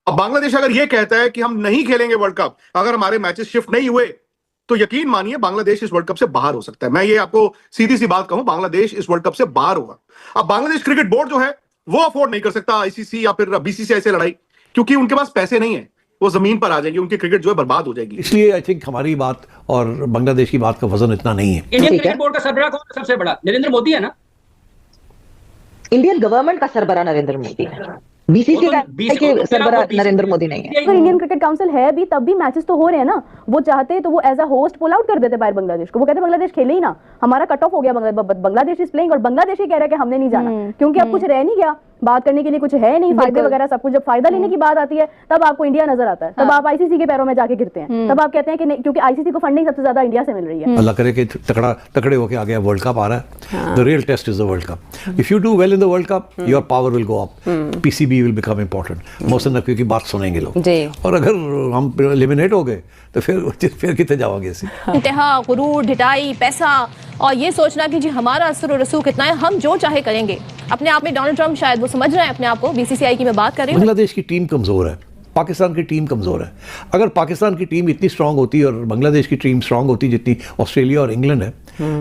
अब बांग्लादेश अगर ये कहता है कि हम नहीं खेलेंगे वर्ल्ड कप, अगर हमारे मैचेस शिफ्ट नहीं हुए, तो यकीन मानिए बांग्लादेश इस वर्ल्ड कप से बाहर हो सकता है। मैं ये आपको सीधी सी बात कहूं, बांग्लादेश इस वर्ल्ड कप से बाहर होगा। अब बांग्लादेश क्रिकेट बोर्ड जो है वो अफोर्ड नहीं कर सकता आईसीसी या फिर बीसीसीआई से लड़ाई, क्योंकि उनके पास पैसे नहीं है, वो जमीन पर आ जाएंगे, उनकी क्रिकेट जो है बर्बाद हो जाएगी। इसलिए आई थिंक हमारी बात और बांग्लादेश की बात का वजन इतना नहीं है। इंडियन क्रिकेट बोर्ड का सरबराह कौन है सबसे बड़ा? नरेंद्र मोदी है ना। इंडियन गवर्नमेंट का सरबराह नरेंद्र मोदी है, बीसीसीआई का सरबराह नरेंद्र मोदी नहीं है। अगर इंडियन क्रिकेट काउंसिल है भी तब भी मैचेस तो हो रहे हैं ना। वो चाहते तो वो as a host pull out कर देते बाहर बांग्लादेश को। वो कहते बांग्लादेश खेले ही ना, हमारा कट ऑफ हो गया, बांग्लादेश इज प्लेइंग, और बांग्लादेश ही कह रहा है कि हमने नहीं जाना, क्योंकि अब कुछ रह नहीं गया बात करने के लिए, कुछ है नहीं, फायदे वगैरह सब कुछ। जब फायदा लेने की बात आती है तब आपको इंडिया नजर आता है, तब आप आईसीसी के पैरों में जाके गिरते हैं, तब आप कहते हैं कि नहीं, क्योंकि आईसीसी को फंडिंग सबसे ज्यादा इंडिया से मिल रही है। अल्लाह करे कि तकड़े होके आ गया, वर्ल्ड कप आ रहा है। The real test is the world cup. If you do well in the world cup, your power will go up, PCB will become important. Mohsin Naqvi की बात सुनेंगे लोग, और अगर हम एलिमिनेट हो गए तो फिर कितने जाओगे? इंतहा, गुरूर, ढिठाई, पैसा और ये सोचना कि जी हमारा असर और रसूख कितना है, हम जो चाहे करेंगे। अपने आप में डोनाल्ड ट्रंप शायद वो समझ रहे हैं अपने आप को, बीसीसीआई की मैं बात कर रही हूँ। बांग्लादेश की टीम कमज़ोर है, पाकिस्तान की टीम कमज़ोर है। अगर पाकिस्तान की टीम इतनी स्ट्रांग होती और बांग्लादेश की टीम स्ट्रांग होती जितनी ऑस्ट्रेलिया और इंग्लैंड है,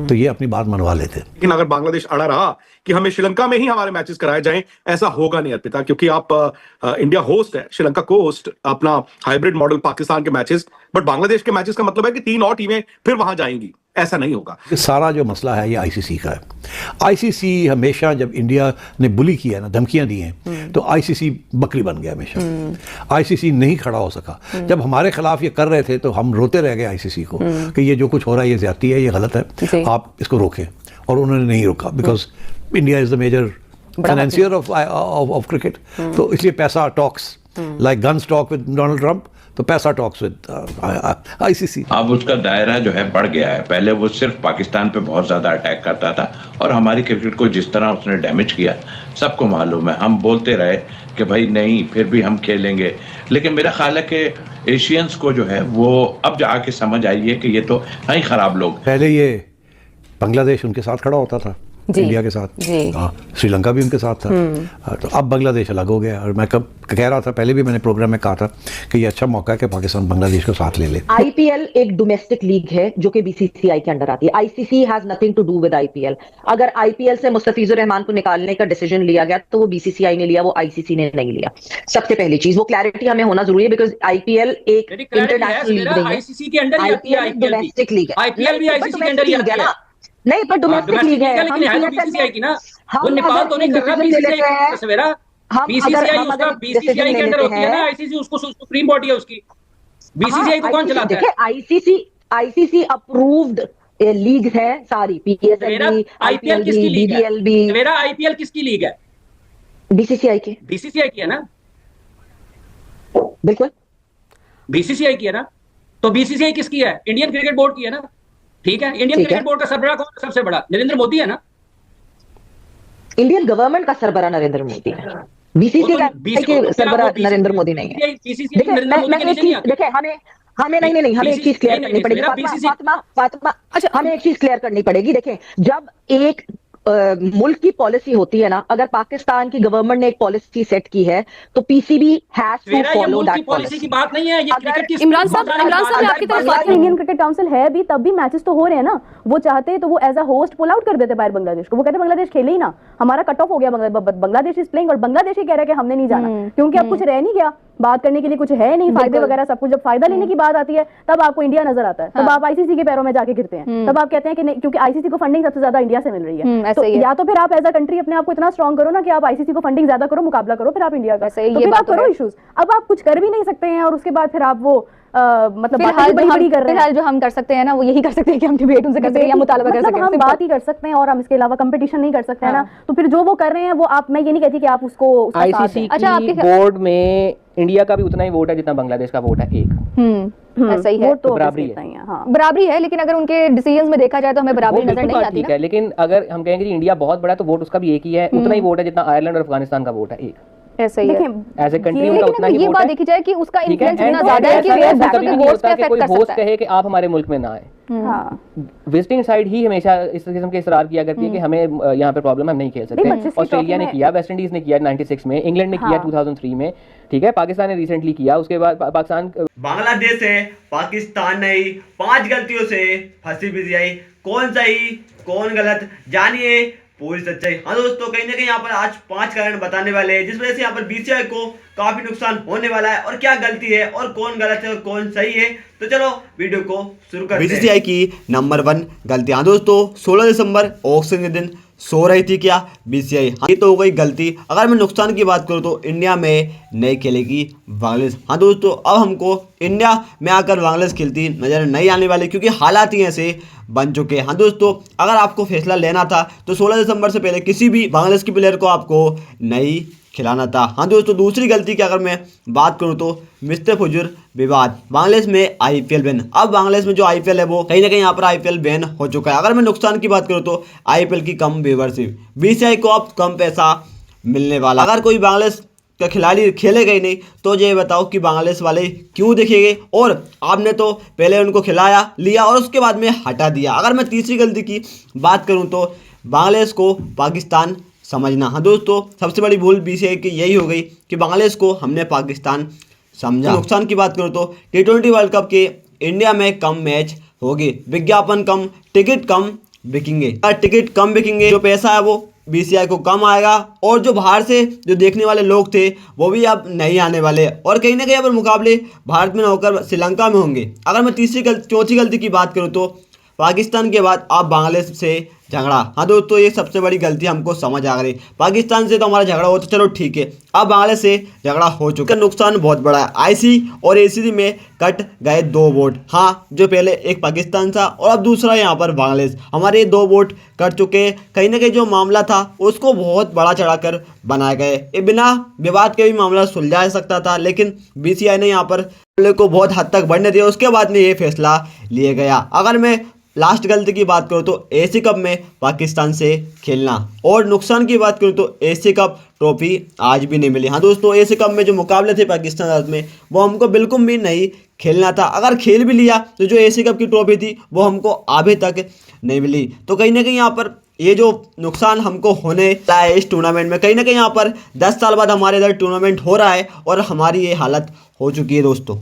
तो ये अपनी बात मनवा लेते। लेकिन अगर बांग्लादेश अड़ा रहा कि हमें श्रीलंका में ही हमारे मैचेस कराए जाएं, ऐसा होगा नहीं अर्पिता, क्योंकि आप इंडिया होस्ट है, श्रीलंका को होस्ट, अपना हाइब्रिड मॉडल पाकिस्तान के मैचेस, बट बांग्लादेश के मैचेस का मतलब है कि 3 और टीमें फिर वहां जाएंगी, ऐसा नहीं होगा। सारा जो मसला है ये आईसीसी का है। आईसीसी हमेशा जब इंडिया ने बुली किया ना, धमकियां दी हैं, तो आईसीसी बकरी बन गया हमेशा। आईसीसी नहीं खड़ा हो सका। जब हमारे खिलाफ ये कर रहे थे तो हम रोते रह गए आईसीसी को कि ये जो कुछ हो रहा है ये ज्यादती है, ये गलत है, आप इसको रोकें, और उन्होंने नहीं रोका। Because India is the major financier of cricket, तो इसलिए पैसा talks, like guns talk with Donald Trump, तो पैसा टॉक्स विद आईसीसी। अब उसका दायरा जो है बढ़ गया है। पहले वो सिर्फ पाकिस्तान पे बहुत ज्यादा अटैक करता था, और हमारी क्रिकेट को जिस तरह उसने डैमेज किया सबको मालूम है। हम बोलते रहे कि भाई नहीं, फिर भी हम खेलेंगे, लेकिन मेरा ख्याल है कि एशियंस को जो है वो अब जाके समझ आई है कि ये तो हैं ही खराब लोग। पहले ये बांग्लादेश उनके साथ खड़ा होता था, इंडिया के साथ, हाँ, श्रीलंका भी उनके साथ था, तो अब बांग्लादेश अलग हो गया। और मैं कब कह रहा था, पहले भी मैंने प्रोग्राम में कहा था कि ये अच्छा मौका है कि पाकिस्तान बांग्लादेश को साथ ले ले। आईपीएल एक डोमेस्टिक लीग है जो कि बीसीसीआई के अंडर आती है। ICC has nothing to do with IPL. अगर आईपीएल से मुस्तफिजुर रहमान को निकालने का डिसीजन लिया गया तो वो बीसीसीआई ने लिया, वो आईसीसी ने नहीं लिया। सबसे पहली चीज, वो क्लैरिटी हमें होना जरूरी है, बिकॉज आईपीएल एक इंटरनेशनल लीग नहीं है, आईसीसी के अंडर ही आती है। आईपीएल डोमेस्टिक लीग है, आईपीएल भी आईसीसी के अंडर ही आती है। नहीं, पर डोमेस्टिक लीग है, लेकिन है तो बीसीसीआई की ना। वो नेपाल तो नहीं कर रहा बीसीसीआई का सवेरा। बीसीसीआई उसका बीसीसीआई के अंदर होती है ना, आईसीसी उसको सुप्रीम बॉडी है उसकी। बीसीसीआई को कौन चलाता है? आईसीसी अप्रूव्ड लीग है सारी, पीएसएल, आईपीएल किसकी लीग है? मेरा आईपीएल किसकी लीग है? बीसीसीआई की। बीसीसीआई की है ना, बिल्कुल बीसीसीआई की है ना। तो बीसीसीआई किसकी है? इंडियन क्रिकेट बोर्ड की है ना। ठीक है, इंडियन क्रिकेट बोर्ड का सरबराह कौन है सबसे बड़ा? नरेंद्र मोदी है ना। इंडियन गवर्नमेंट का सरबराह नरेंद्र मोदी है, बीसीसीआई का सरबराह नरेंद्र मोदी नहीं है। देखिए हमें नहीं हमें एक चीज क्लियर करनी पड़ेगी फातिमा, हमें एक चीज क्लियर करनी पड़ेगी। देखें, जब एक मुल्क की पॉलिसी होती है ना, अगर पाकिस्तान की गवर्नमेंट ने एक पॉलिसी सेट की है तो PCB has to follow that policy की बात नहीं है ये। क्रिकेट की इमरान साहब आपकी तरफ बात है, इंडियन क्रिकेट काउंसिल है भी तब भी मैचेस तो हो रहे हैं ना। वो चाहते तो वो as a host pull out कर देते बाहर बांग्लादेश को। वो कहते बांग्लादेश खेले ही ना, हमारा कट ऑफ हो गया, बांग्लादेश इज प्लेइंग, और बांग्लादेश ही कह रहा है कि हमने नहीं जाना, क्योंकि अब कुछ रह नहीं गया बात करने के लिए, कुछ है नहीं, फायदे वगैरह सब कुछ। जब फायदा लेने की बात आती है तब आपको इंडिया नजर आता है, तब आप आईसीसी के पैरों में जाके गिरते हैं, तब आप कहते हैं कि नहीं, क्योंकि आईसीसी को फंडिंग सबसे ज्यादा इंडिया से मिल रही है। तो या तो फिर आप एज अ कंट्री अपने आप को इतना स्ट्रांग करो ना कि आप आईसीसी को फंडिंग ज्यादा करो, मुकाबला करो, फिर आप इंडिया का, तो फिर आप करो इश्यूज। अब आप कुछ कर भी नहीं सकते हैं, और उसके बाद फिर आप वो मतलब फिलहाल जो हम कर सकते हैं ना, वो यही कर सकते हैं कि हम डिबेट उनसे कर सकते हैं या मुतालबा कर सकते हैं, हम बात ही कर सकते हैं, और हम इसके अलावा कंपटीशन नहीं कर सकते हैं ना। तो फिर जो वो कर रहे हैं वो आप, मैं ये नहीं कहती कि आप उसको आईसीसी की बोर्ड में इंडिया का भी उतना ही वोट है जितना बांग्लादेश का वोट है, एक। ऐसा ही है, तो बराबरी है। बराबरी है, लेकिन अगर उनके डिसीजंस में देखा जाए तो हमें बराबरी नजर नहीं आती है। लेकिन अगर हम कहेंगे कि इंडिया बहुत बड़ा, तो वोट उसका भी एक ही है, उतना ही वोट है जितना आयरलैंड और अफगानिस्तान का वोट है, एक। ऐसा ही है एज ए कंट्री उनका उतना ही ये वोट बात है। देखी जाए कि उसका ठीक है, इन्फ्लुएंस इतना and ज्यादा है कि ऐसा वो कभी नहीं वोट्स होता पे कि अफेक्ट कोई कर होस्ट सकता है। कहे कि आप हमारे मुल्क में ना आए। हाँ विजिटिंग साइड ही हमेशा इस किस्म के इसरार किया करती है कि हमें यहाँ पे प्रॉब्लम, हम नहीं खेल सकते। 25 की ऑस्ट्रेलिया ने ट्रॉफी किया, वेस्ट इंडीज ने किया 96 में, इंग्लैंड ने किया 2003 में, ठीक है, पाकिस्तान ने रिसेंटली किया, उसके बाद पाकिस्तान बांग्लादेश है, पाकिस्तान नहीं, 5 गलतियों से फंसी बीसीसीआई। कौन सही कौन गलत, जानिए पूरी सच्चाई। हाँ दोस्तों, कहीं ना कहीं यहाँ पर आज 5 कारण बताने वाले हैं जिस वजह से यहाँ पर बीसीसीआई को काफी नुकसान होने वाला है, और क्या गलती है और कौन गलत है और कौन सही है। तो चलो वीडियो को शुरू करते हैं। बीसीसीआई की नंबर 1 गलती। हाँ दोस्तों, 16 दिसंबर ऑक्शन के दिन सो रही थी क्या बीसीसीआई? हाँ, ये तो हो गई गलती। अगर मैं नुकसान की बात करूँ तो इंडिया में नहीं खेलेगी बांग्लादेश। हाँ दोस्तों, अब हमको इंडिया में आकर बांग्लादेश खेलती नजर नहीं आने वाली, क्योंकि हालात ही ऐसे बन चुके हैं। हाँ दोस्तों, अगर आपको फैसला लेना था तो 16 दिसंबर से पहले किसी भी बांग्लादेश के प्लेयर को आपको नहीं खिलाना था। हाँ दोस्तों, दूसरी गलती की अगर मैं बात करूं तो मिस्टर फुजुर विवाद, बांग्लादेश में आईपीएल बैन। अब बांग्लादेश में जो आईपीएल है वो कहीं ना कहीं यहाँ पर आईपीएल बैन हो चुका है। अगर मैं नुकसान की बात करूं तो आईपीएल की कम व्यूवरशिप, बीसीसीआई को अब कम पैसा मिलने वाला। अगर कोई बांग्लादेश का खिलाड़ी खेलेगा ही नहीं तो ये बताओ कि बांग्लादेश वाले क्यों देखेंगे? और आपने तो पहले उनको खिलाया लिया और उसके बाद में हटा दिया। अगर मैं तीसरी गलती की बात करूं तो बांग्लादेश को पाकिस्तान समझना। हाँ दोस्तों, सबसे बड़ी भूल बीसीसीआई की यही हो गई कि बांग्लादेश को हमने पाकिस्तान समझा। नुकसान की बात करूँ तो T20 वर्ल्ड कप के इंडिया में कम मैच होगी, विज्ञापन कम, टिकट कम बिकेंगे। टिकट कम बिकेंगे, जो पैसा है वो बीसीसीआई को कम आएगा, और जो बाहर से जो देखने वाले लोग थे वो भी अब नहीं आने वाले, और कहीं ना कहीं पर मुकाबले भारत में न होकर श्रीलंका में होंगे। अगर मैं चौथी गलती की बात करूँ तो पाकिस्तान के बाद आप बांग्लादेश से झगड़ा। हाँ दोस्तों, ये सबसे बड़ी गलती हमको समझ आ गई। पाकिस्तान से तो हमारा झगड़ा हो तो चलो ठीक है, अब बांग्लादेश से झगड़ा हो चुका है। नुकसान बहुत बड़ा है। आईसी और एसीसी में कट गए 2 वोट। हाँ, जो पहले एक पाकिस्तान था और अब दूसरा यहाँ पर बांग्लादेश, हमारे ये 2 वोट कट चुके हैं। कहीं ना कहीं जो मामला था उसको बहुत बड़ा चढ़ाकर बनाए गए। ये बिना विवाद के भी मामला सुलझा सकता था, लेकिन बीसीसीआई ने यहाँ पर को बहुत हद तक बढ़ने दिया, उसके बाद में ये फैसला लिया गया। अगर मैं लास्ट गलती की बात करूँ तो एशिया कप में पाकिस्तान से खेलना, और नुकसान की बात करूँ तो एशिया कप ट्रॉफी आज भी नहीं मिली। हाँ दोस्तों, एशिया कप में जो मुकाबले थे पाकिस्तान साथ में वो हमको बिल्कुल भी नहीं खेलना था। अगर खेल भी लिया तो जो एशिया कप की ट्रॉफी थी वो हमको अभी तक नहीं मिली। तो कहीं ना कहीं यहाँ पर ये जो नुकसान हमको होने लगा है इस टूर्नामेंट में, कहीं ना कहीं यहाँ पर 10 साल बाद हमारे इधर टूर्नामेंट हो रहा है और हमारी ये हालत हो चुकी है दोस्तों।